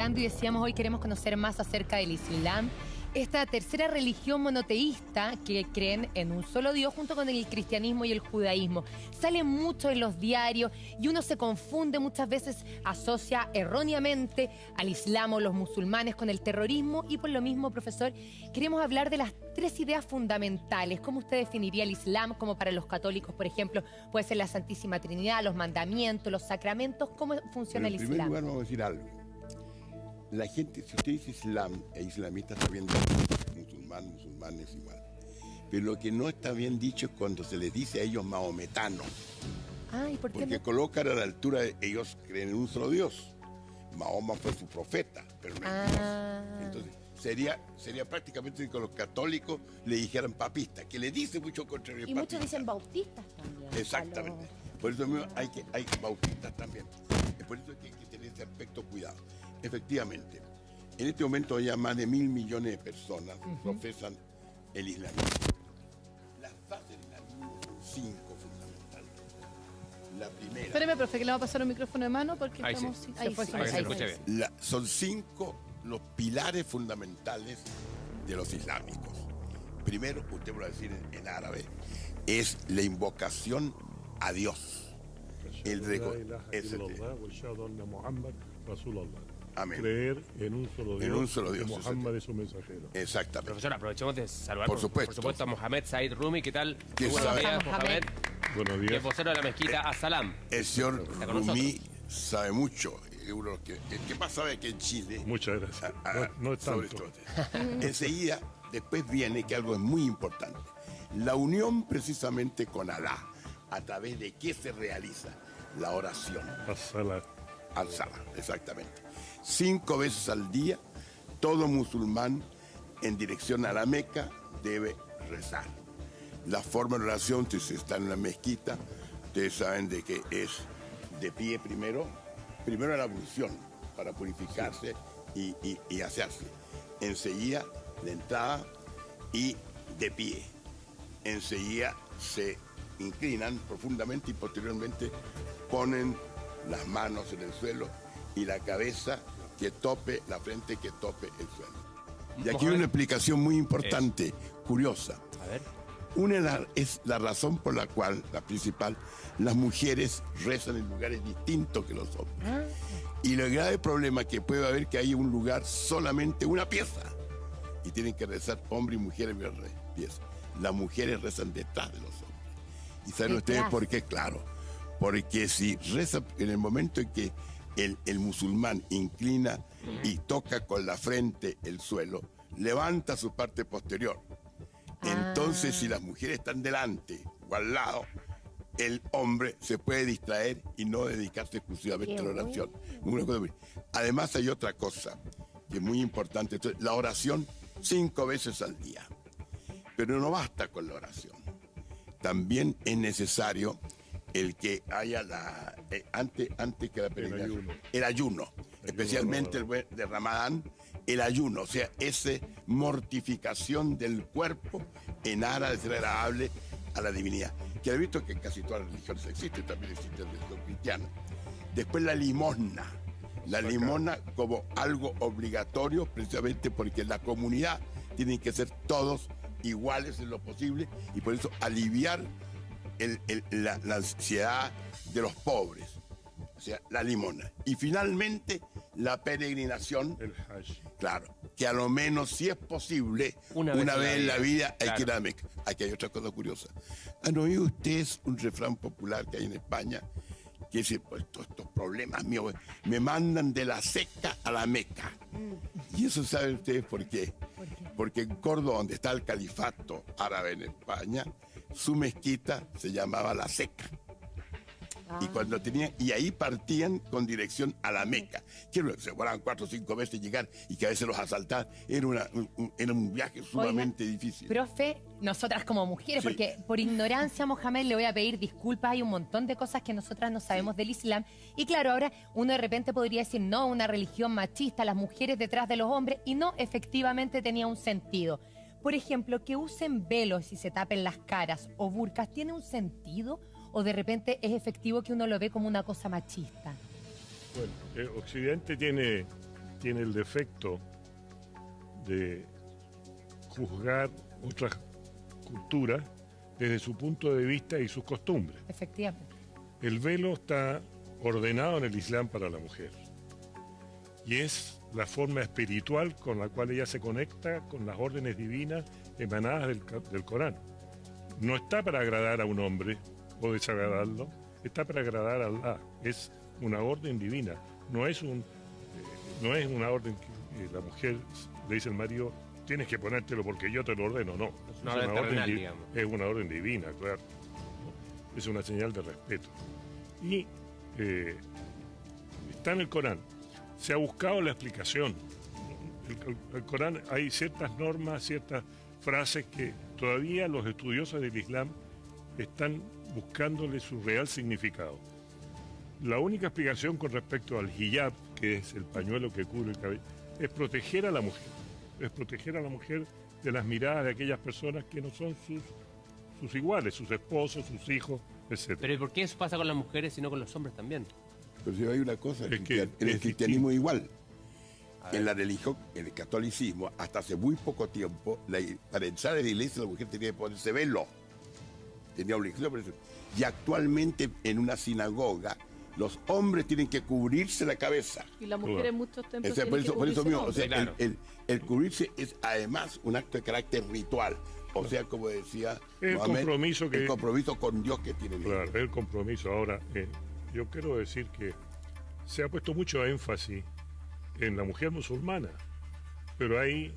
Y decíamos, hoy queremos conocer más acerca del Islam, esta tercera religión monoteísta que creen en un solo Dios junto con el cristianismo y el judaísmo. Sale mucho en los diarios y uno se confunde muchas veces, asocia erróneamente al Islam o los musulmanes con el terrorismo y por lo mismo, profesor, queremos hablar de las tres ideas fundamentales. ¿Cómo usted definiría el Islam? Como para los católicos, por ejemplo, puede ser la Santísima Trinidad, los mandamientos, los sacramentos. ¿Cómo funciona el Islam? En primer lugar vamos a decir algo. La gente, si usted dice Islam e islamista, está bien dicho, musulmanes igual. Pero lo que no está bien dicho es cuando se les dice a ellos mahometanos. Ay, ¿por qué porque no? colocan a la altura de ellos creen en un solo Dios. Mahoma fue su profeta, pero no es Dios. Entonces, sería prácticamente que los católicos le dijeran papistas, que le dice mucho contrario. Y muchos dicen bautistas también. Exactamente. Por eso mismo hay bautistas también. Es por eso que hay que tener ese aspecto cuidado. Efectivamente, en este momento ya más de 1.000 millones de personas profesan el islamismo. Las bases del islamismo son 5 fundamentales. La primera... Espéreme, profe, que le va a pasar un micrófono de mano porque Ahí estamos... sí. Ahí sí. Ahí se escucha bien. Son 5 los pilares fundamentales de los islámicos. Primero, usted lo va a decir en árabe, es la invocación a Dios. Amén. Creer en un solo Dios, en un solo Dios, Muhammad es su mensajero. Exactamente. Profesor, aprovechemos de saludar Por supuesto a Mohamed Said Rumi. ¿Qué tal? ¿Qué Buenos sabe? días, Mohamed. Buenos Que es días. vocero de la mezquita As-Salam. El señor Está con Rumi sabe mucho. Uno el que más sabe que en Chile. Muchas gracias. No es sobre tanto. todo. Enseguida, después viene que algo es muy importante. La unión precisamente con Alá. ¿A través de qué se realiza? La oración. As-Salat. Al-Salah, exactamente. 5 veces al día, todo musulmán en dirección a la Meca debe rezar. La forma de oración, si se está en la mezquita, ustedes saben de que es de pie primero la ablución para purificarse y asearse. Enseguida, de entrada y de pie. Enseguida se inclinan profundamente y posteriormente ponen las manos en el suelo y la cabeza que tope, la frente que tope el suelo. Y aquí hay una explicación muy importante, curiosa. A ver. Una es la razón por la cual, la principal, las mujeres rezan en lugares distintos que los hombres. Y el grave problema que puede haber que hay un lugar solamente una pieza. Y tienen que rezar hombre y mujer en una pieza. Las mujeres rezan detrás de los hombres. ¿Y saben ustedes por qué? Claro. Porque si reza en el momento en que el musulmán inclina y toca con la frente el suelo, levanta su parte posterior. Entonces, si las mujeres están delante o al lado, el hombre se puede distraer y no dedicarse exclusivamente a la oración. Además, hay otra cosa que es muy importante. Entonces, la oración 5 veces al día. Pero no basta con la oración. También es necesario el que haya antes que la peregrinación, el ayuno, especialmente el de Ramadán, el ayuno, o sea, esa mortificación del cuerpo en aras de ser agradable a la divinidad, que he visto que en casi todas las religiones existe, también existe en la religión cristiana. Después la limosna como algo obligatorio, precisamente porque en la comunidad tienen que ser todos iguales en lo posible y por eso aliviar la ansiedad de los pobres, o sea, la limosna. Y finalmente, la peregrinación, El Hajj. claro, que a lo menos, si es posible, una vez en la vida hay que ir a la Meca. Aquí hay otra cosa curiosa. ¿Han oído ustedes un refrán popular que hay en España? Que dice, pues todos estos problemas míos me mandan de la seca a la Meca. Y eso saben ustedes por qué. Porque en Córdoba, donde está el califato árabe en España, su mezquita se llamaba La Seca. Y ahí partían con dirección a la Meca. Que se volaban 4 o 5 veces llegar y que a veces los asaltaban. Era un viaje sumamente difícil. Profe, nosotras como mujeres, Sí. porque por ignorancia, Mohamed, le voy a pedir disculpas, hay un montón de cosas que nosotras no sabemos del Islam. Y claro, ahora uno de repente podría decir, no, una religión machista, las mujeres detrás de los hombres, y no, efectivamente tenía un sentido. Por ejemplo, que usen velos y se tapen las caras o burkas, ¿tiene un sentido? ¿O de repente es efectivo que uno lo ve como una cosa machista? Bueno, Occidente tiene tiene el defecto de juzgar otras culturas desde su punto de vista y sus costumbres. Efectivamente. El velo está ordenado en el Islam para la mujer y es la forma espiritual con la cual ella se conecta con las órdenes divinas emanadas del Corán. No está para agradar a un hombre o desagradarlo, está para agradar a Allah. Es una orden divina, no es una orden que la mujer le dice al marido, tienes que ponértelo porque yo te lo ordeno, no. Es una orden terrenal, digamos. Es una orden divina, claro. ¿No? Es una señal de respeto. Y está en el Corán. Se ha buscado la explicación. El Corán, hay ciertas normas, ciertas frases que todavía los estudiosos del Islam están buscándole su real significado. La única explicación con respecto al hijab, que es el pañuelo que cubre el cabello, es proteger a la mujer. Es proteger a la mujer de las miradas de aquellas personas que no son sus iguales, sus esposos, sus hijos, etc. Pero ¿y por qué eso pasa con las mujeres y no con los hombres también? Pero si hay una cosa, Es que en el es cristianismo distinto. igual. En la religión, en el catolicismo, hasta hace muy poco tiempo, para entrar en la iglesia la mujer tenía que ponerse velo. Tenía obligación por eso. Y actualmente en una sinagoga, los hombres tienen que cubrirse la cabeza. Y la mujer en muchos templos Por tiene que eso cubrirse mismo, el o sea, Claro. el cubrirse es además un acto de carácter ritual. O sea, como decía El Mohamed, compromiso que- el compromiso con Dios que tiene. Claro, el compromiso. Ahora, yo quiero decir que se ha puesto mucho énfasis en la mujer musulmana, pero hay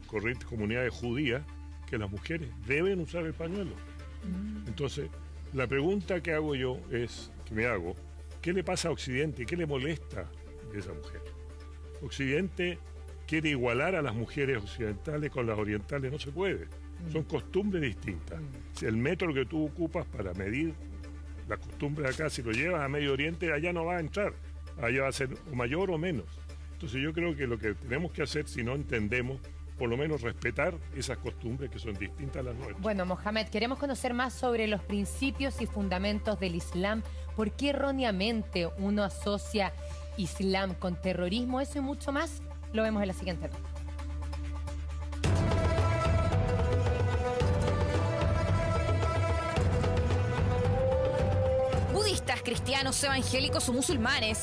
corrientes, comunidades judías, que las mujeres deben usar el pañuelo. Entonces, la pregunta que hago yo es, que me hago, ¿qué le pasa a Occidente? ¿Qué le molesta de esa mujer? Occidente quiere igualar a las mujeres occidentales con las orientales, no se puede. Son costumbres distintas. Si el método que tú ocupas para medir la costumbre de acá, si lo llevas a Medio Oriente, allá no va a entrar. Allá va a ser o mayor o menos. Entonces yo creo que lo que tenemos que hacer, si no entendemos, por lo menos respetar esas costumbres que son distintas a las nuestras. Bueno, Mohamed, queremos conocer más sobre los principios y fundamentos del Islam. ¿Por qué erróneamente uno asocia Islam con terrorismo? Eso y mucho más lo vemos en la siguiente nota. Budistas, cristianos, evangélicos o musulmanes.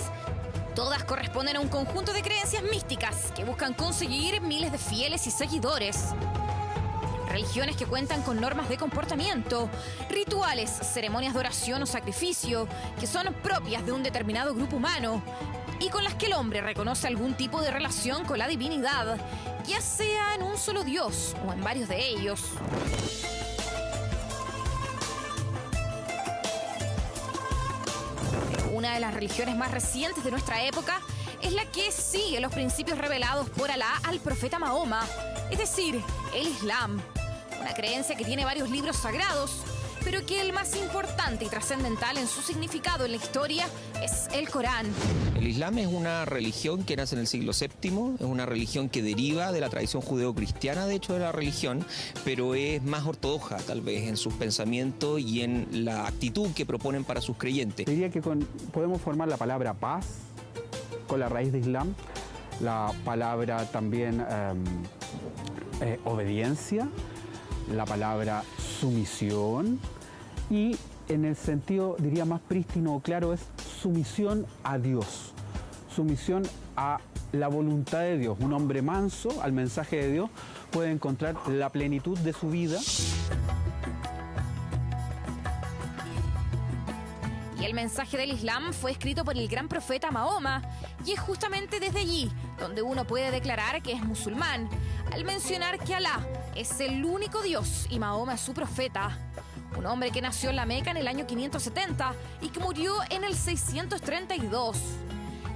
Todas corresponden a un conjunto de creencias místicas que buscan conseguir miles de fieles y seguidores. Religiones que cuentan con normas de comportamiento, rituales, ceremonias de oración o sacrificio que son propias de un determinado grupo humano y con las que el hombre reconoce algún tipo de relación con la divinidad, ya sea en un solo Dios o en varios de ellos. Una de las religiones más recientes de nuestra época es la que sigue los principios revelados por Alá al profeta Mahoma, es decir, el Islam. Una creencia que tiene varios libros sagrados, pero que el más importante y trascendental en su significado en la historia es el Corán. El Islam es una religión que nace en el siglo VII, es una religión que deriva de la tradición judeocristiana, de hecho, de la religión, pero es más ortodoxa, tal vez, en sus pensamientos y en la actitud que proponen para sus creyentes. Diría que podemos formar la palabra paz con la raíz de Islam, la palabra también obediencia, la palabra sumisión y en el sentido, diría, más prístino o claro, es sumisión a Dios, sumisión a la voluntad de Dios. Un hombre manso al mensaje de Dios puede encontrar la plenitud de su vida. Y el mensaje del Islam fue escrito por el gran profeta Mahoma, y es justamente desde allí donde uno puede declarar que es musulmán, al mencionar que Alá es el único Dios y Mahoma es su profeta. Un hombre que nació en la Meca en el año 570 y que murió en el 632.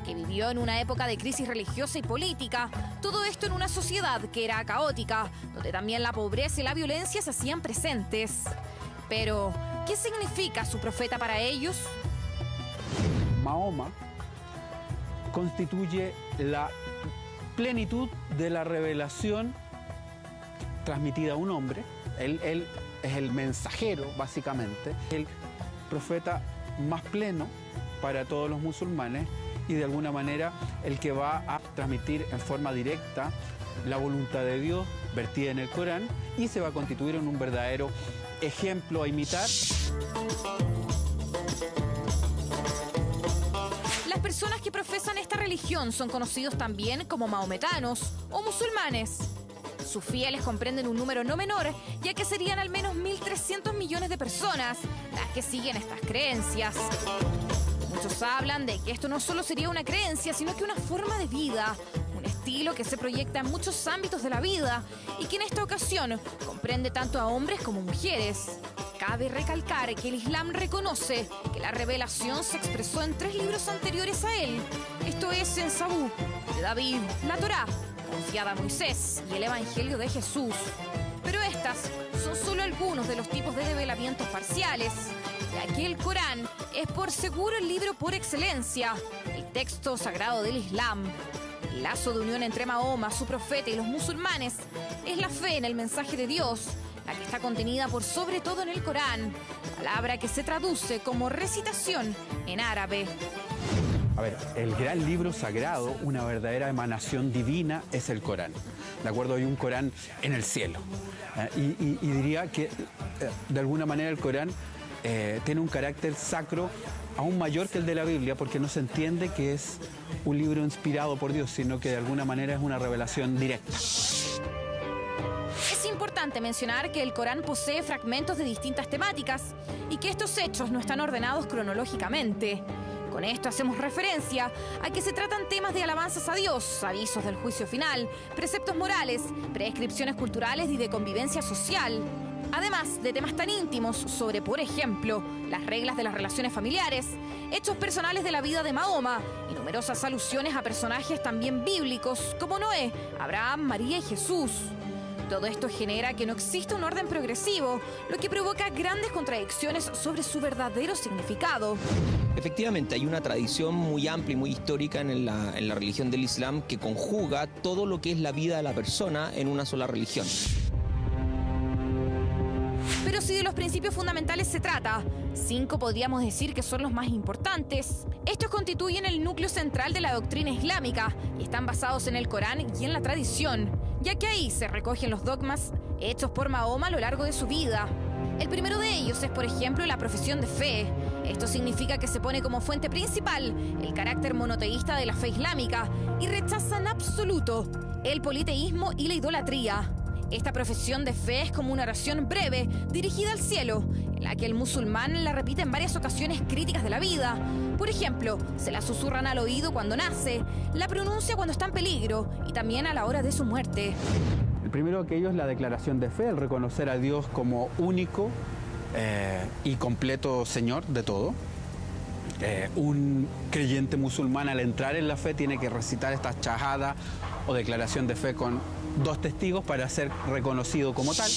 Que vivió en una época de crisis religiosa y política, todo esto en una sociedad que era caótica, donde también la pobreza y la violencia se hacían presentes. Pero, ¿qué significa su profeta para ellos? Mahoma constituye la plenitud de la revelación transmitida a un hombre. Él es el mensajero, básicamente, el profeta más pleno para todos los musulmanes y de alguna manera el que va a transmitir en forma directa la voluntad de Dios vertida en el Corán y se va a constituir en un verdadero ejemplo a imitar. Las personas que profesan esta religión son conocidos también como mahometanos o musulmanes. Sus fieles comprenden un número no menor, ya que serían al menos 1.300 millones de personas las que siguen estas creencias. Muchos hablan de que esto no solo sería una creencia, sino que una forma de vida, un estilo que se proyecta en muchos ámbitos de la vida y que en esta ocasión comprende tanto a hombres como mujeres. Cabe recalcar que el Islam reconoce que la revelación se expresó en 3 libros anteriores a él, esto es en Zabur, de David, la Torá, confiada a Moisés y el Evangelio de Jesús. Pero estas son solo algunos de los tipos de develamientos parciales, ya que el Corán es por seguro el libro por excelencia, el texto sagrado del Islam. El lazo de unión entre Mahoma, su profeta y los musulmanes es la fe en el mensaje de Dios, la que está contenida por sobre todo en el Corán, palabra que se traduce como recitación en árabe. A ver, el gran libro sagrado, una verdadera emanación divina, es el Corán. ¿De acuerdo? Hay un Corán en el cielo. Y diría que, de alguna manera, el Corán tiene un carácter sacro aún mayor que el de la Biblia, porque no se entiende que es un libro inspirado por Dios, sino que de alguna manera es una revelación directa. Es importante mencionar que el Corán posee fragmentos de distintas temáticas y que estos hechos no están ordenados cronológicamente. Con esto hacemos referencia a que se tratan temas de alabanzas a Dios, avisos del juicio final, preceptos morales, prescripciones culturales y de convivencia social. Además de temas tan íntimos sobre, por ejemplo, las reglas de las relaciones familiares, hechos personales de la vida de Mahoma y numerosas alusiones a personajes también bíblicos como Noé, Abraham, María y Jesús. Todo esto genera que no exista un orden progresivo, lo que provoca grandes contradicciones sobre su verdadero significado. Efectivamente, hay una tradición muy amplia y muy histórica en la religión del Islam que conjuga todo lo que es la vida de la persona en una sola religión. Pero si de los principios fundamentales se trata, 5 podríamos decir que son los más importantes. Estos constituyen el núcleo central de la doctrina islámica y están basados en el Corán y en la tradición, ya que ahí se recogen los dogmas hechos por Mahoma a lo largo de su vida. El primero de ellos es, por ejemplo, la profesión de fe. Esto significa que se pone como fuente principal el carácter monoteísta de la fe islámica y rechaza en absoluto el politeísmo y la idolatría. Esta profesión de fe es como una oración breve dirigida al cielo, en la que el musulmán la repite en varias ocasiones críticas de la vida. Por ejemplo, se la susurran al oído cuando nace, la pronuncia cuando está en peligro y también a la hora de su muerte. El primero de aquellos es la declaración de fe, el reconocer a Dios como único y completo Señor de todo. Un creyente musulmán al entrar en la fe tiene que recitar esta shahada o declaración de fe con 2 testigos para ser reconocido como tal.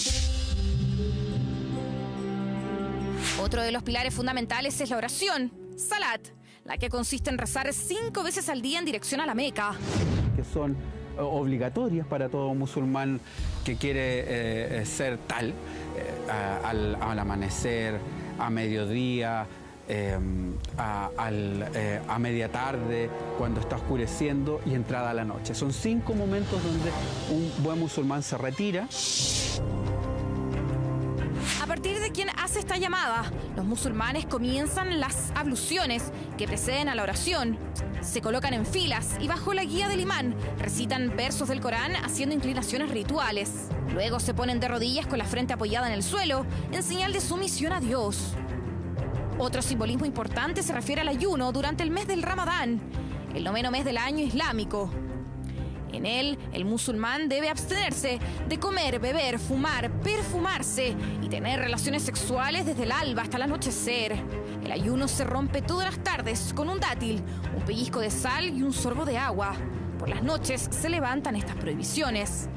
Otro de los pilares fundamentales es la oración, salat, la que consiste en rezar 5 veces al día en dirección a la Meca. Que son obligatorias para todo musulmán que quiere ser tal, al amanecer, a mediodía, a media tarde, cuando está oscureciendo y entrada a la noche. Son 5 momentos donde un buen musulmán se retira. A partir de quien hace esta llamada, los musulmanes comienzan las abluciones que preceden a la oración. Se colocan en filas y bajo la guía del imán recitan versos del Corán haciendo inclinaciones rituales. Luego se ponen de rodillas con la frente apoyada en el suelo en señal de sumisión a Dios. Otro simbolismo importante se refiere al ayuno durante el mes del Ramadán, el 9º mes del año islámico. En él, el musulmán debe abstenerse de comer, beber, fumar, perfumarse y tener relaciones sexuales desde el alba hasta el anochecer. El ayuno se rompe todas las tardes con un dátil, un pellizco de sal y un sorbo de agua. Por las noches se levantan estas prohibiciones.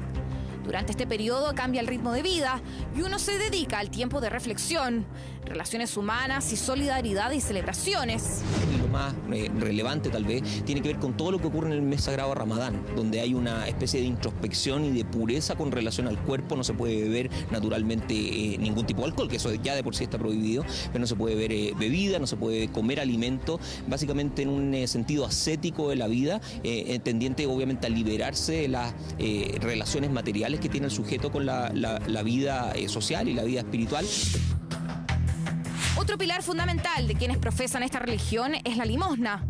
Durante este periodo cambia el ritmo de vida y uno se dedica al tiempo de reflexión. relaciones humanas y solidaridad y celebraciones. Y lo más relevante tal vez tiene que ver con todo lo que ocurre en el mes sagrado Ramadán, donde hay una especie de introspección y de pureza con relación al cuerpo. No se puede beber naturalmente ningún tipo de alcohol, que eso ya de por sí está prohibido, pero no se puede beber bebida, no se puede comer alimento, básicamente en un sentido ascético de la vida, tendiente obviamente a liberarse de las relaciones materiales que tiene el sujeto con la vida social y la vida espiritual. Otro pilar fundamental de quienes profesan esta religión es la limosna,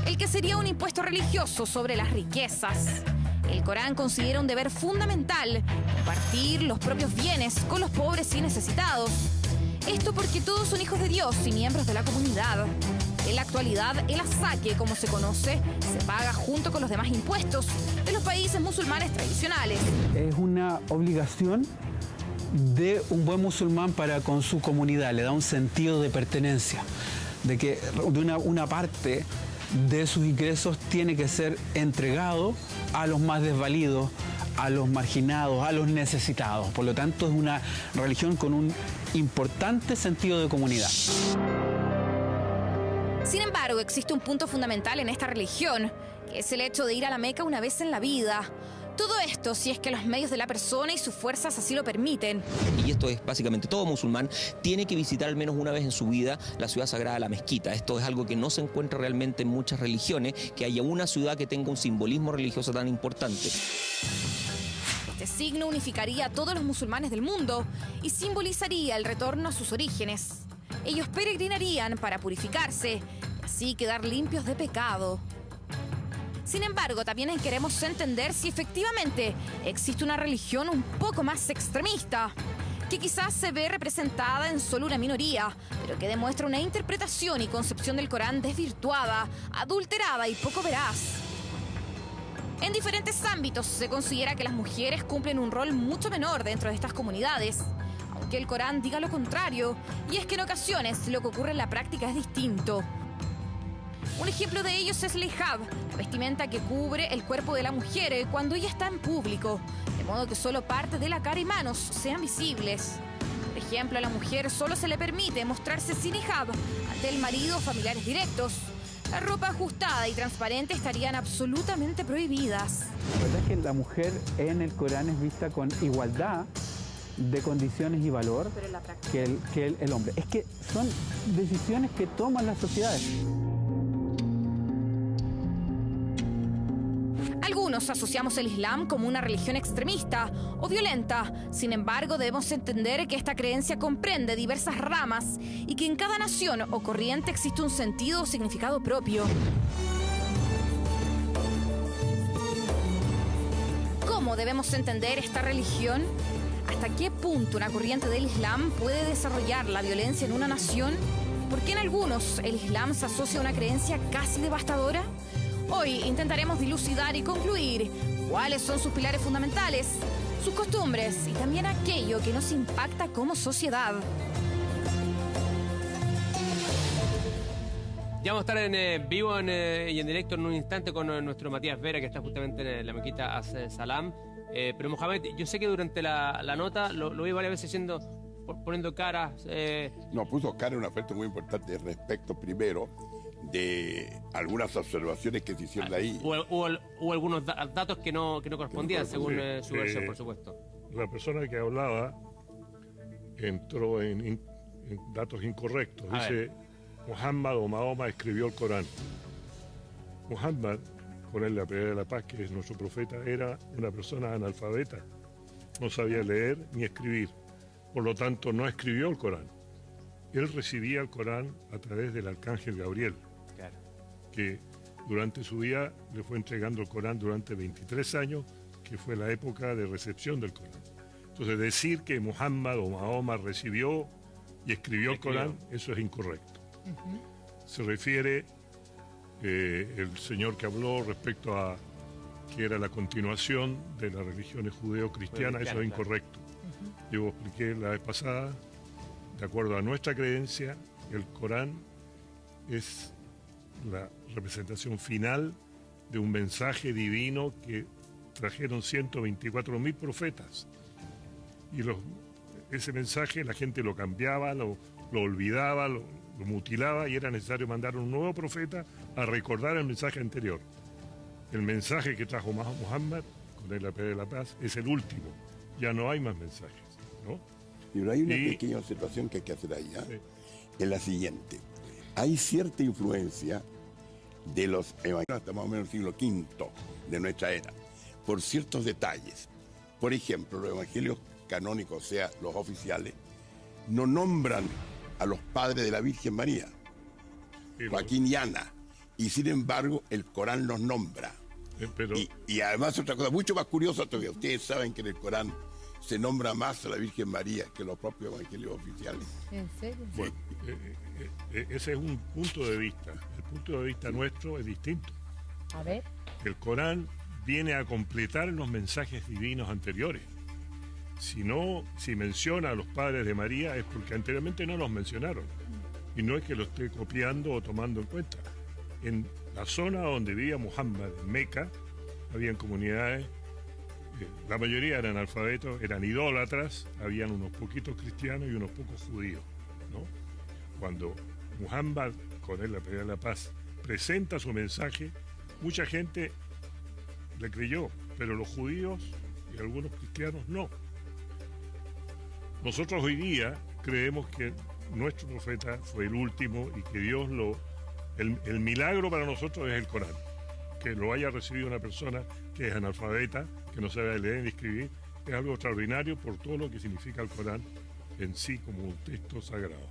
el que sería un impuesto religioso sobre las riquezas. El Corán considera un deber fundamental compartir los propios bienes con los pobres y necesitados. Esto porque todos son hijos de Dios y miembros de la comunidad. En la actualidad, el asaque, como se conoce, se paga junto con los demás impuestos de los países musulmanes tradicionales. Es una obligación de un buen musulmán para con su comunidad, le da un sentido de pertenencia, de que una parte de sus ingresos tiene que ser entregado a los más desvalidos, a los marginados, a los necesitados. Por lo tanto, es una religión con un importante sentido de comunidad. Sin embargo, existe un punto fundamental en esta religión, que es el hecho de ir a la Meca una vez en la vida. Todo esto si es que los medios de la persona y sus fuerzas así lo permiten. Y esto es básicamente todo musulmán tiene que visitar al menos una vez en su vida la ciudad sagrada, la mezquita. Esto es algo que no se encuentra realmente en muchas religiones, que haya una ciudad que tenga un simbolismo religioso tan importante. Este signo unificaría a todos los musulmanes del mundo y simbolizaría el retorno a sus orígenes. Ellos peregrinarían para purificarse y así quedar limpios de pecado. Sin embargo, también queremos entender si efectivamente existe una religión un poco más extremista, que quizás se ve representada en solo una minoría, pero que demuestra una interpretación y concepción del Corán desvirtuada, adulterada y poco veraz. En diferentes ámbitos se considera que las mujeres cumplen un rol mucho menor dentro de estas comunidades, aunque el Corán diga lo contrario, y es que en ocasiones lo que ocurre en la práctica es distinto. Un ejemplo de ellos es el hijab, la vestimenta que cubre el cuerpo de la mujer cuando ella está en público, de modo que solo parte de la cara y manos sean visibles. Por ejemplo, a la mujer solo se le permite mostrarse sin hijab ante el marido o familiares directos. La ropa ajustada y transparente estarían absolutamente prohibidas. La verdad es que la mujer en el Corán es vista con igualdad de condiciones y valor que el hombre. Es que son decisiones que toman las sociedades. Algunos asociamos el Islam como una religión extremista o violenta. Sin embargo, debemos entender que esta creencia comprende diversas ramas y que en cada nación o corriente existe un sentido o significado propio. ¿Cómo debemos entender esta religión? ¿Hasta qué punto una corriente del Islam puede desarrollar la violencia en una nación? ¿Por qué en algunos el Islam se asocia a una creencia casi devastadora? Hoy intentaremos dilucidar y concluir cuáles son sus pilares fundamentales, sus costumbres y también aquello que nos impacta como sociedad. Ya vamos a estar en vivo y en directo en un instante con nuestro Matías Vera, que está justamente en la mezquita As-Salam. Pero Mohamed, yo sé que durante la nota lo vi varias veces poniendo caras. No, puso cara en una oferta muy importante respecto primero de algunas observaciones que se hicieron ahí. O algunos datos que no correspondían según su versión, por supuesto. La persona que hablaba entró en datos incorrectos. Dice, Muhammad o Mahoma escribió el Corán. Muhammad, con él la pelea de la paz, que es nuestro profeta, era una persona analfabeta. No sabía leer ni escribir. Por lo tanto, no escribió el Corán. Él recibía el Corán a través del arcángel Gabriel, que durante su vida le fue entregando el Corán durante 23 años, que fue la época de recepción del Corán. Entonces, decir que Muhammad o Mahoma recibió y escribió el Corán, eso es incorrecto. Se refiere el señor que habló respecto a que era la continuación de las religiones judeo-cristianas, eso es incorrecto. Yo expliqué la vez pasada, de acuerdo a nuestra creencia, el Corán es la representación final de un mensaje divino que trajeron 124.000 profetas. Y ese mensaje la gente lo cambiaba, lo lo olvidaba, lo mutilaba y era necesario mandar un nuevo profeta a recordar el mensaje anterior. El mensaje que trajo Muhammad, con él la paz de la paz, es el último. Ya no hay más mensajes, ¿no? Pero hay una pequeña observación que hay que hacer ahí, ¿eh? Es la siguiente. Hay cierta influencia de los evangelios hasta más o menos el siglo V de nuestra era, por ciertos detalles. Por ejemplo, los evangelios canónicos, o sea, los oficiales, no nombran a los padres de la Virgen María, Joaquín y Ana, y sin embargo el Corán los nombra. Y además otra cosa mucho más curiosa todavía, ustedes saben que en el Corán se nombra más a la Virgen María que los propios evangelios oficiales. ¿En serio? Bueno, ese es un punto de vista. El punto de vista nuestro es distinto. A ver. El Corán viene a completar los mensajes divinos anteriores. Si menciona a los padres de María es porque anteriormente no los mencionaron. Y no es que lo esté copiando o tomando en cuenta. En la zona donde vivía Muhammad, en Meca, habían comunidades, la mayoría eran analfabetos, eran idólatras, habían unos poquitos cristianos y unos pocos judíos, ¿no? Cuando Muhammad, con él la paz, presenta su mensaje, mucha gente le creyó, pero los judíos y algunos cristianos no. Nosotros hoy día creemos que nuestro profeta fue el último y que Dios el milagro para nosotros es el Corán. Que lo haya recibido una persona que es analfabeta, que no sabe leer ni escribir, es algo extraordinario por todo lo que significa el Corán en sí como un texto sagrado.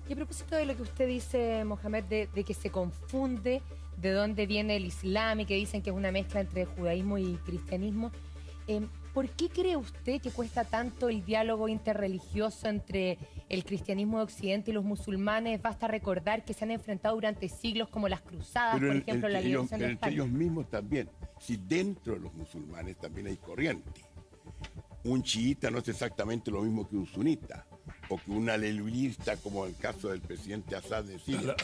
Y a propósito de lo que usted dice, Mohamed, de que se confunde de dónde viene el Islam y que dicen que es una mezcla entre judaísmo y cristianismo, ¿por qué cree usted que cuesta tanto el diálogo interreligioso entre el cristianismo de Occidente y los musulmanes? Basta recordar que se han enfrentado durante siglos como las cruzadas, por ejemplo, la liberación de España. Ellos mismos también. Si dentro de los musulmanes también hay corriente. Un chiita no es exactamente lo mismo que un sunita, o que un aleluyista, como el caso del presidente Assad de Siria,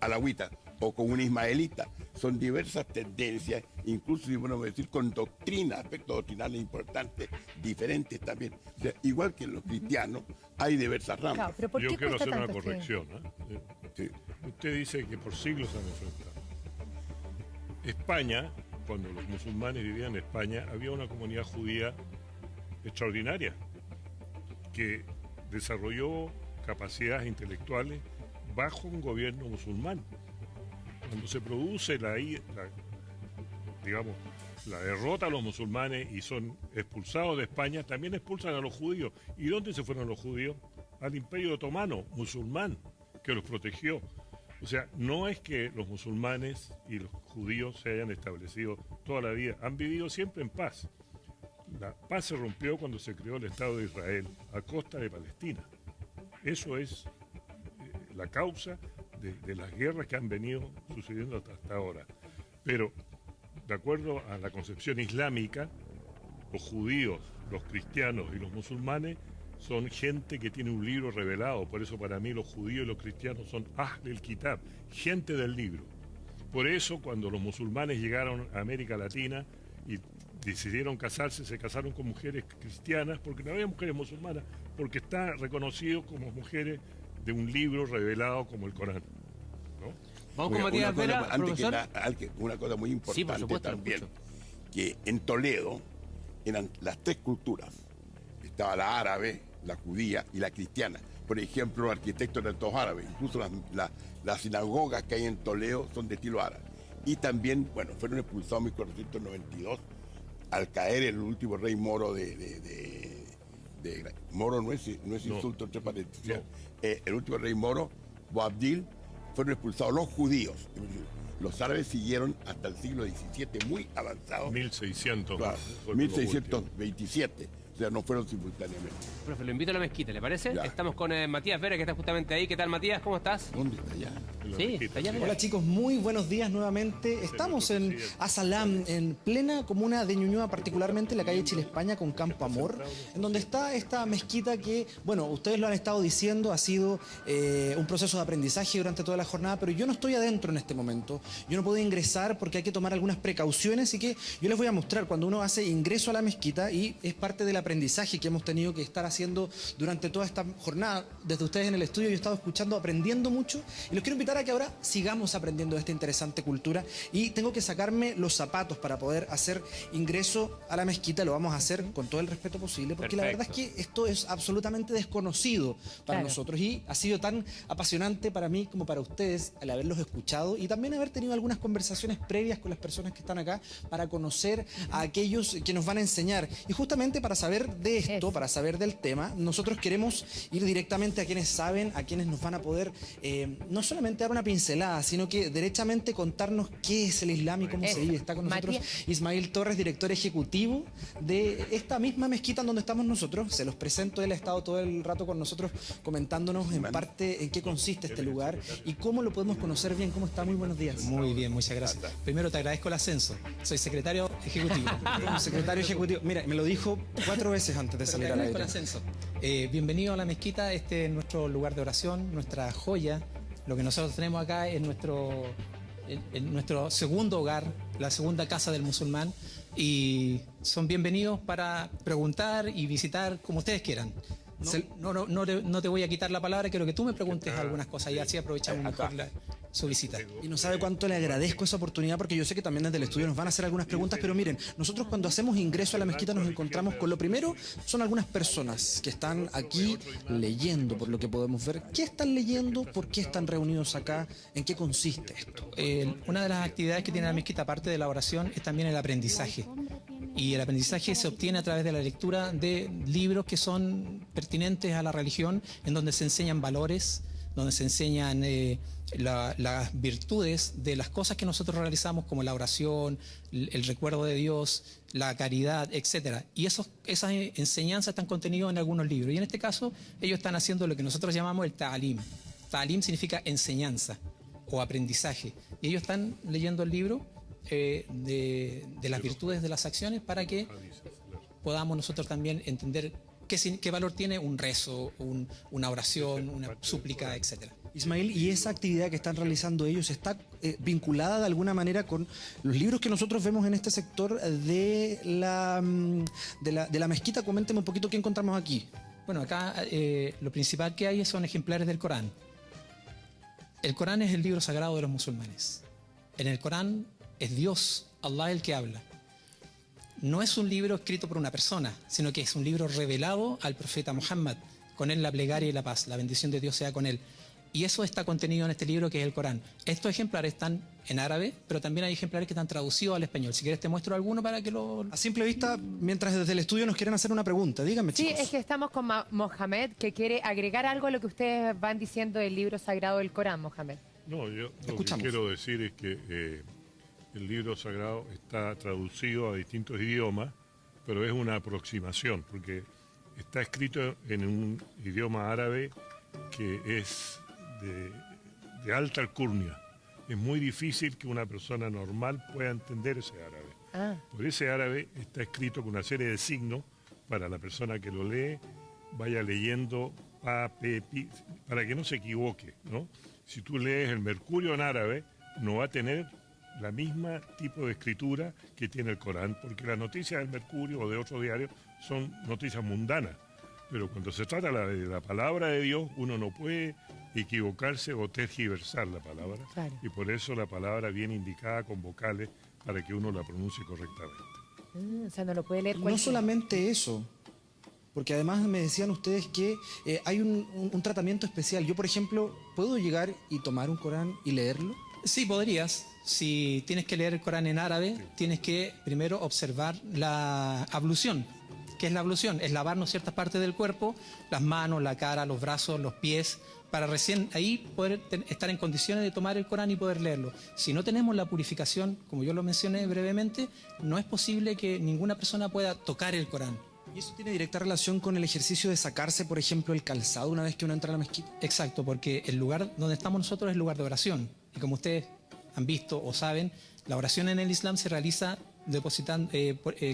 alawita, o con un ismaelita. Son diversas tendencias, incluso, si podemos decir, con doctrinas, aspectos doctrinales importantes, diferentes también. O sea, igual que en los cristianos, hay diversas ramas. Claro, pero ¿por qué yo quiero hacer una tanto corrección. Sí. Usted dice que por siglos se han enfrentado. España, cuando los musulmanes vivían en España, había una comunidad judía extraordinaria que desarrolló capacidades intelectuales bajo un gobierno musulmán. Cuando se produce la derrota a los musulmanes y son expulsados de España, también expulsan a los judíos. ¿Y dónde se fueron los judíos? Al Imperio Otomano, musulmán, que los protegió. O sea, no es que los musulmanes y los judíos se hayan establecido toda la vida, han vivido siempre en paz. La paz se rompió cuando se creó el Estado de Israel a costa de Palestina. Eso es la causa de las guerras que han venido sucediendo hasta ahora. Pero, de acuerdo a la concepción islámica, los judíos, los cristianos y los musulmanes son gente que tiene un libro revelado. Por eso para mí los judíos y los cristianos son Ahl el-Kitab, gente del libro. Por eso cuando los musulmanes llegaron a América Latina y decidieron casarse, se casaron con mujeres cristianas, porque no había mujeres musulmanas, porque está reconocido como mujeres de un libro revelado como el Corán, ¿no? Vamos con Matías Vera, profesor. Una cosa muy importante, sí, por supuesto, también, que en Toledo eran las tres culturas. Estaba la árabe, la judía y la cristiana. Por ejemplo, los arquitectos eran todos árabes. Incluso las sinagogas que hay en Toledo son de estilo árabe. Y también, bueno, fueron expulsados en 1492 al caer el último rey moro Moro no es insulto entre paréntesis. El último rey moro, Boabdil, fueron expulsados los judíos. Los árabes siguieron hasta el siglo XVII, muy avanzado. 1600. Claro, 1627. O sea, no fueron simultáneamente. Profe, lo invito a la mezquita, ¿le parece? Ya. Estamos con Matías Vera, que está justamente ahí. ¿Qué tal, Matías? ¿Cómo estás? ¿Dónde está ya? en la Sí, mezquita. allá Hola chicos, muy buenos días nuevamente. Estamos en Asalam, en plena comuna de Ñuñoa, particularmente en la calle Chile España con Campo Amor, en donde está esta mezquita que, bueno, ustedes lo han estado diciendo, ha sido un proceso de aprendizaje durante toda la jornada, pero yo no estoy adentro en este momento. Yo no puedo ingresar porque hay que tomar algunas precauciones y que yo les voy a mostrar cuando uno hace ingreso a la mezquita, y es parte del aprendizaje que hemos tenido que estar haciendo durante toda esta jornada. Desde ustedes en el estudio yo he estado escuchando, aprendiendo mucho, y los quiero invitar a que ahora sigamos aprendiendo de esta interesante cultura, y tengo que sacarme los zapatos para poder hacer ingreso a la mezquita. Lo vamos a hacer con todo el respeto posible, porque la verdad es que esto es absolutamente desconocido para nosotros, y ha sido tan apasionante para mí como para ustedes al haberlos escuchado y también haber tenido algunas conversaciones previas con las personas que están acá para conocer a aquellos que nos van a enseñar. Y justamente para saber de esto, para saber del tema, nosotros queremos ir directamente a quienes saben, a quienes nos van a poder no solamente dar una pincelada, sino que derechamente contarnos qué es el Islam y cómo se vive. Está con nosotros Ismail Torres, director ejecutivo de esta misma mezquita en donde estamos nosotros. Se los presento, él ha estado todo el rato con nosotros comentándonos en parte en qué consiste este lugar y cómo lo podemos conocer bien. ¿Cómo está? Muy buenos días. Muy bien, muchas gracias. Primero te agradezco el ascenso. Soy secretario ejecutivo. Secretario ejecutivo. Mira, me lo dijo 4 veces antes de salir a la el ascenso. Bienvenido a la mezquita. Este es nuestro lugar de oración, nuestra joya. Lo que nosotros tenemos acá es nuestro segundo hogar, la segunda casa del musulmán. Y son bienvenidos para preguntar y visitar como ustedes quieran. No te voy a quitar la palabra, quiero que tú me preguntes algunas cosas y así aprovechamos mejor su visita. Y no sabe cuánto le agradezco esa oportunidad, porque yo sé que también desde el estudio nos van a hacer algunas preguntas, pero miren, nosotros cuando hacemos ingreso a la mezquita nos encontramos con lo primero, son algunas personas que están aquí leyendo, por lo que podemos ver. ¿Qué están leyendo? ¿Por qué están reunidos acá? ¿En qué consiste esto? Una de las actividades que tiene la mezquita, aparte de la oración, es también el aprendizaje. Y el aprendizaje se obtiene a través de la lectura de libros que son pertinentes a la religión, en donde se enseñan valores, donde se enseñan las virtudes de las cosas que nosotros realizamos, como la oración, el recuerdo de Dios, la caridad, etc. Y esas enseñanzas están contenidas en algunos libros. Y en este caso, ellos están haciendo lo que nosotros llamamos el ta'alim. Ta'alim significa enseñanza o aprendizaje. Y ellos están leyendo el libro de las virtudes de las acciones para que podamos nosotros también entender qué valor tiene un rezo, una oración, una súplica, etc. Ismail, ¿y esa actividad que están realizando ellos está vinculada de alguna manera con los libros que nosotros vemos en este sector de la mezquita? Coménteme un poquito qué encontramos aquí. Bueno, acá lo principal que hay son ejemplares del Corán. El Corán es el libro sagrado de los musulmanes. En el Corán es Dios, Allah, el que habla. No es un libro escrito por una persona, sino que es un libro revelado al profeta Muhammad. Con él la plegaria y la paz, la bendición de Dios sea con él. Y eso está contenido en este libro que es el Corán. Estos ejemplares están en árabe, pero también hay ejemplares que están traducidos al español. Si quieres te muestro alguno para que lo... A simple vista, mientras desde el estudio nos quieren hacer una pregunta, díganme, chicos. Sí, es que estamos con Mohamed, que quiere agregar algo a lo que ustedes van diciendo del libro sagrado del Corán, Mohamed. No, yo lo que quiero decir es que el libro sagrado está traducido a distintos idiomas, pero es una aproximación, porque está escrito en un idioma árabe que es de alta alcurnia. Es muy difícil que una persona normal pueda entender ese árabe. Por ese árabe está escrito con una serie de signos para la persona que lo lee vaya leyendo pa, pe, pi, para que no se equivoque, ¿no? Si tú lees el Mercurio en árabe, no va a tener la misma tipo de escritura que tiene el Corán, porque las noticias del Mercurio o de otro diario son noticias mundanas. Pero cuando se trata de la palabra de Dios, uno no puede equivocarse o tergiversar la palabra. Claro. Y por eso la palabra viene indicada con vocales para que uno la pronuncie correctamente. O sea, no lo puede leer cualquiera. No solamente eso, porque además me decían ustedes que hay un tratamiento especial. Yo, por ejemplo, ¿puedo llegar y tomar un Corán y leerlo? Sí, podrías. Si tienes que leer el Corán en árabe, tienes que primero observar la ablución. ¿Qué es la ablución? Es lavarnos ciertas partes del cuerpo, las manos, la cara, los brazos, los pies, para recién ahí poder estar en condiciones de tomar el Corán y poder leerlo. Si no tenemos la purificación, como yo lo mencioné brevemente, no es posible que ninguna persona pueda tocar el Corán. ¿Y eso tiene directa relación con el ejercicio de sacarse, por ejemplo, el calzado una vez que uno entra a la mezquita? Exacto, porque el lugar donde estamos nosotros es el lugar de oración. Y como ustedes han visto o saben, la oración en el Islam se realiza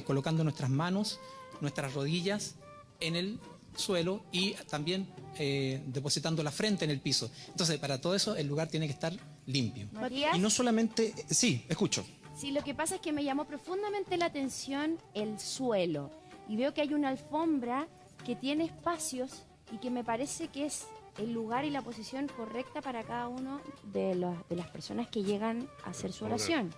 colocando nuestras manos, nuestras rodillas en el suelo y también depositando la frente en el piso. Entonces, para todo eso, el lugar tiene que estar limpio. Matías, Y no solamente... Sí, escucho. sí, lo que pasa es que me llamó profundamente la atención el suelo. Y veo que hay una alfombra que tiene espacios y que me parece que es el lugar y la posición correcta para cada uno de las personas que llegan a hacer su oración.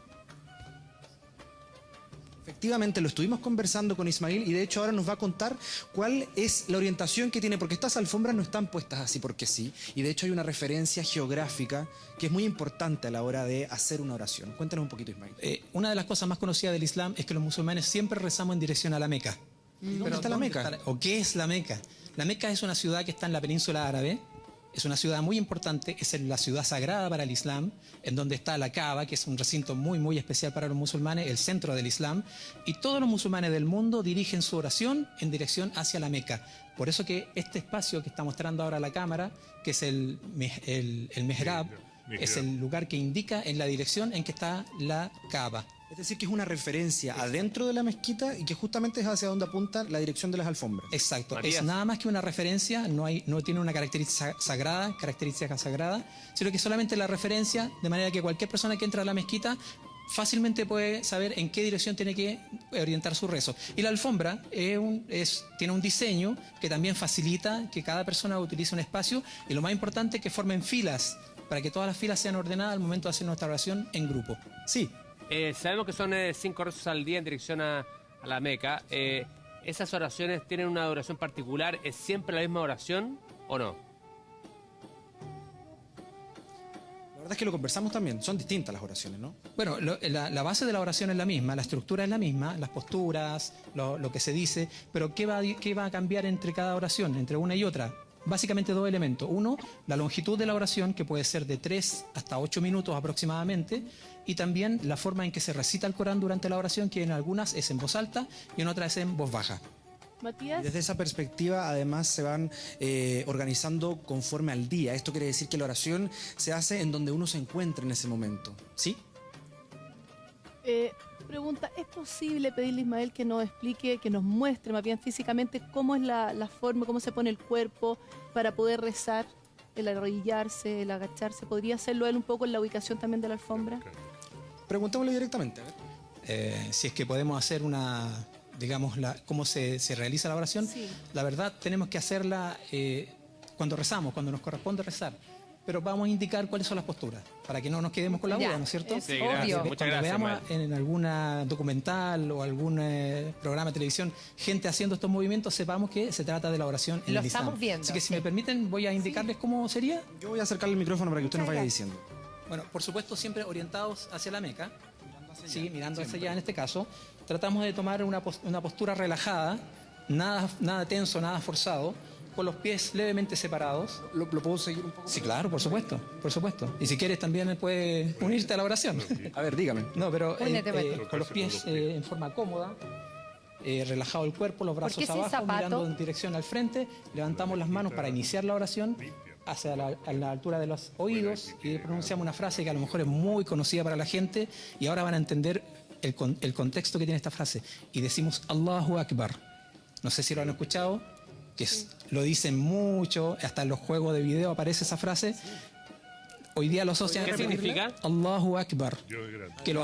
Efectivamente, lo estuvimos conversando con Ismail y de hecho ahora nos va a contar cuál es la orientación que tiene, porque estas alfombras no están puestas así porque sí, y de hecho hay una referencia geográfica que es muy importante a la hora de hacer una oración. Cuéntanos un poquito, Ismail. Una de las cosas más conocidas del Islam es que los musulmanes siempre rezamos en dirección a la Meca. ¿Dónde está la Meca? ¿O qué es la Meca? La Meca es una ciudad que está en la península árabe. Es una ciudad muy importante, es la ciudad sagrada para el Islam, en donde está la Kaaba, que es un recinto muy, muy especial para los musulmanes, el centro del Islam, y todos los musulmanes del mundo dirigen su oración en dirección hacia la Meca. Por eso que este espacio que está mostrando ahora la cámara, que es el Mihrab, es el lugar que indica en la dirección en que está la Kaaba. Es decir, que es una referencia adentro de la mezquita y que justamente es hacia donde apunta la dirección de las alfombras. Exacto, Matías. es nada más que una referencia, no tiene una característica sagrada, sino que solamente la referencia, de manera que cualquier persona que entra a la mezquita fácilmente puede saber en qué dirección tiene que orientar su rezo. Y la alfombra tiene un diseño que también facilita que cada persona utilice un espacio, y lo más importante es que formen filas, para que todas las filas sean ordenadas al momento de hacer nuestra oración en grupo. Sí. Sabemos que son 5 rezos al día en dirección a la Meca. ¿Esas oraciones tienen una duración particular? ¿Es siempre la misma oración o no? La verdad es que lo conversamos también. Son distintas las oraciones, ¿no? Bueno, la base de la oración es la misma, la estructura es la misma, las posturas, lo que se dice, pero ¿qué va a cambiar entre cada oración, entre una y otra? Básicamente 2 elementos. Uno, la longitud de la oración, que puede ser de 3 hasta 8 minutos aproximadamente, y también la forma en que se recita el Corán durante la oración, que en algunas es en voz alta y en otras es en voz baja. Matías. Y desde esa perspectiva, además, se van organizando conforme al día. Esto quiere decir que la oración se hace en donde uno se encuentra en ese momento. ¿Sí? Pregunta, ¿es posible pedirle a Ismael que nos explique, que nos muestre más bien físicamente cómo es la forma, cómo se pone el cuerpo para poder rezar, el arrodillarse, el agacharse? ¿Podría hacerlo él un poco en la ubicación también de la alfombra? Preguntémosle directamente. A ver. Si es que podemos hacer cómo se realiza la oración. Sí. La verdad, tenemos que hacerla cuando rezamos, cuando nos corresponde rezar. Pero vamos a indicar cuáles son las posturas, para que no nos quedemos con la duda, ¿no es cierto? Sí, gracias. Cuando Muchas gracias, veamos Mael. en alguna documental o algún programa de televisión gente haciendo estos movimientos, sepamos que se trata de la oración en Lo el Islam. estamos viendo, Así que si sí. me permiten, voy a indicarles cómo sería. Yo voy a acercarle el micrófono para que usted nos vaya Muchas diciendo. Bueno, por supuesto, siempre orientados hacia la Meca. Sí, mirando hacia allá en este caso. Tratamos de tomar una postura relajada, nada tenso, nada forzado, con los pies levemente separados. ¿Lo puedo seguir un poco? Sí, claro, por supuesto. Y si quieres también puedes unirte a la oración. A ver, dígame. No, pero Únete, Matías. con los pies en forma cómoda, relajado el cuerpo, los brazos qué sin abajo, zapato? mirando en dirección al frente, levantamos las manos para iniciar la oración hacia a la altura de los oídos y pronunciamos una frase que a lo mejor es muy conocida para la gente y ahora van a entender el contexto que tiene esta frase. Y decimos Allahu Akbar. No sé si lo han escuchado, lo dicen mucho, hasta en los juegos de video aparece esa frase. Hoy día lo asocian. ¿Qué significa? Allahu Akbar. Dios es grande. Que lo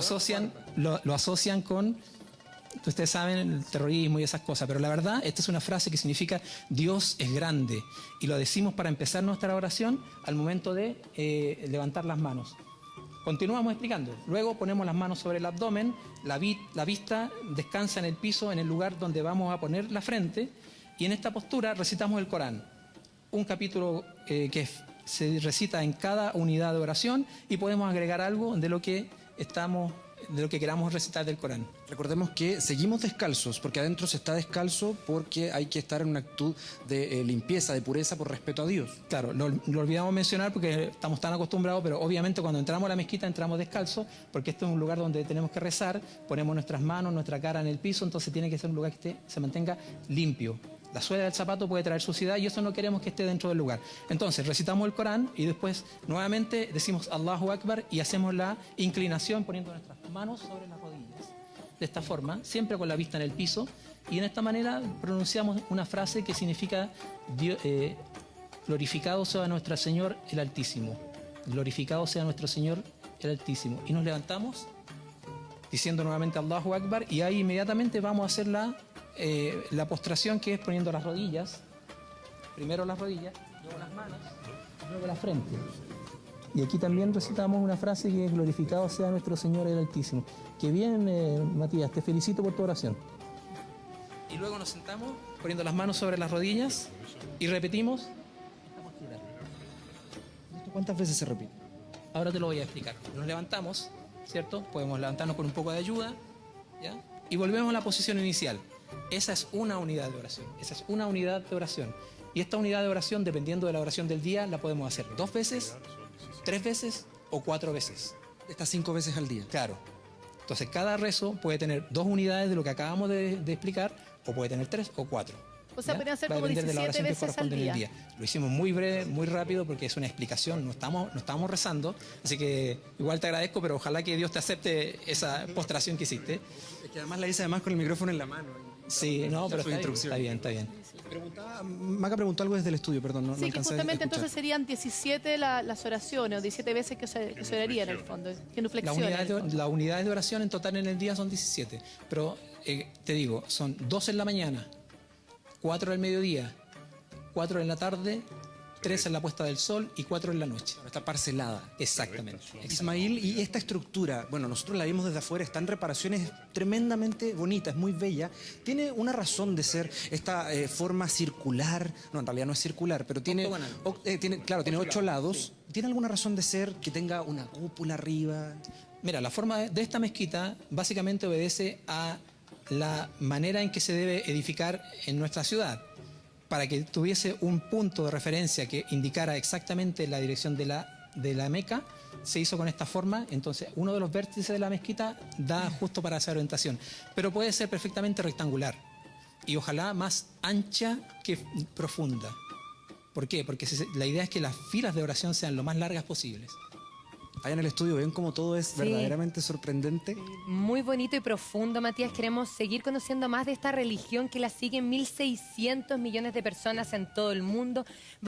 asocian con, ustedes saben, el terrorismo y esas cosas, pero la verdad, esta es una frase que significa Dios es grande, y lo decimos para empezar nuestra oración al momento de levantar las manos. Continuamos explicando. Luego ponemos las manos sobre el abdomen, la vista descansa en el piso, en el lugar donde vamos a poner la frente, y en esta postura recitamos el Corán, un capítulo que se recita en cada unidad de oración, y podemos agregar algo de lo que estamos lo que queramos recitar del Corán. Recordemos que seguimos descalzos, porque adentro se está descalzo porque hay que estar en una actitud de limpieza, de pureza, por respeto a Dios. Claro, lo olvidamos mencionar porque estamos tan acostumbrados, pero obviamente cuando entramos a la mezquita entramos descalzos, porque esto es un lugar donde tenemos que rezar, ponemos nuestras manos, nuestra cara en el piso, entonces tiene que ser un lugar que se mantenga limpio. La suela del zapato puede traer suciedad y eso no queremos que esté dentro del lugar. Entonces recitamos el Corán y después nuevamente decimos Allahu Akbar y hacemos la inclinación poniendo nuestras manos sobre las rodillas. De esta forma, siempre con la vista en el piso, y en esta manera pronunciamos una frase que significa glorificado sea nuestro Señor el Altísimo. Glorificado sea nuestro Señor el Altísimo. Y nos levantamos diciendo nuevamente Allahu Akbar y ahí inmediatamente vamos a hacer la postración, que es poniendo las rodillas, primero las rodillas, luego las manos, luego la frente. Y aquí también recitamos una frase que es glorificado sea nuestro Señor el Altísimo. Que bien, Matías, te felicito por tu oración. Y luego nos sentamos poniendo las manos sobre las rodillas y repetimos. ¿Cuántas veces se repite? Ahora te lo voy a explicar. Nos levantamos, ¿cierto? Podemos levantarnos con un poco de ayuda, ¿ya? Y volvemos a la posición inicial. Esa es una unidad de oración. Esa es una unidad de oración. Y esta unidad de oración, dependiendo de la oración del día, la podemos hacer 2 veces, 3 veces o 4 veces. Estas 5 veces al día. Claro. Entonces, cada rezo puede tener 2 unidades de lo que acabamos de explicar, o puede tener 3 o 4. O sea, ¿ya? podrían ser Va a como depender de la 17 oración que veces al corresponde en el día. Lo hicimos muy breve, muy rápido, porque es una explicación, no estamos rezando. Así que igual te agradezco, pero ojalá que Dios te acepte esa postración que hiciste. Es que además la hice con el micrófono en la mano. Sí, no, pero está bien. Maca preguntó algo desde el estudio, perdón, no Sí, que alcancé a justamente escuchar. entonces serían 17 las oraciones, o 17 veces que se oraría en el fondo. Las unidades de oración en total en el día son 17, pero te digo, son 2 en la mañana, 4 al mediodía, 4 en la tarde, 3 en la puesta del sol y 4 en la noche. Está parcelada. Exactamente. Ismail, y esta estructura, bueno, nosotros la vimos desde afuera, está en reparaciones tremendamente bonitas, muy bella. Tiene una razón de ser esta forma circular, no, en realidad no es circular, pero tiene 8 lados. Sí. ¿Tiene alguna razón de ser que tenga una cúpula arriba? Mira, la forma de esta mezquita básicamente obedece a la manera en que se debe edificar en nuestra ciudad. Para que tuviese un punto de referencia que indicara exactamente la dirección de la Meca, se hizo con esta forma. Entonces, uno de los vértices de la mezquita da justo para esa orientación. Pero puede ser perfectamente rectangular y ojalá más ancha que profunda. ¿Por qué? Porque la idea es que las filas de oración sean lo más largas posibles. Allá en el estudio ven cómo todo es verdaderamente sorprendente. Muy bonito y profundo, Matías. Queremos seguir conociendo más de esta religión que la siguen 1.600 millones de personas en todo el mundo.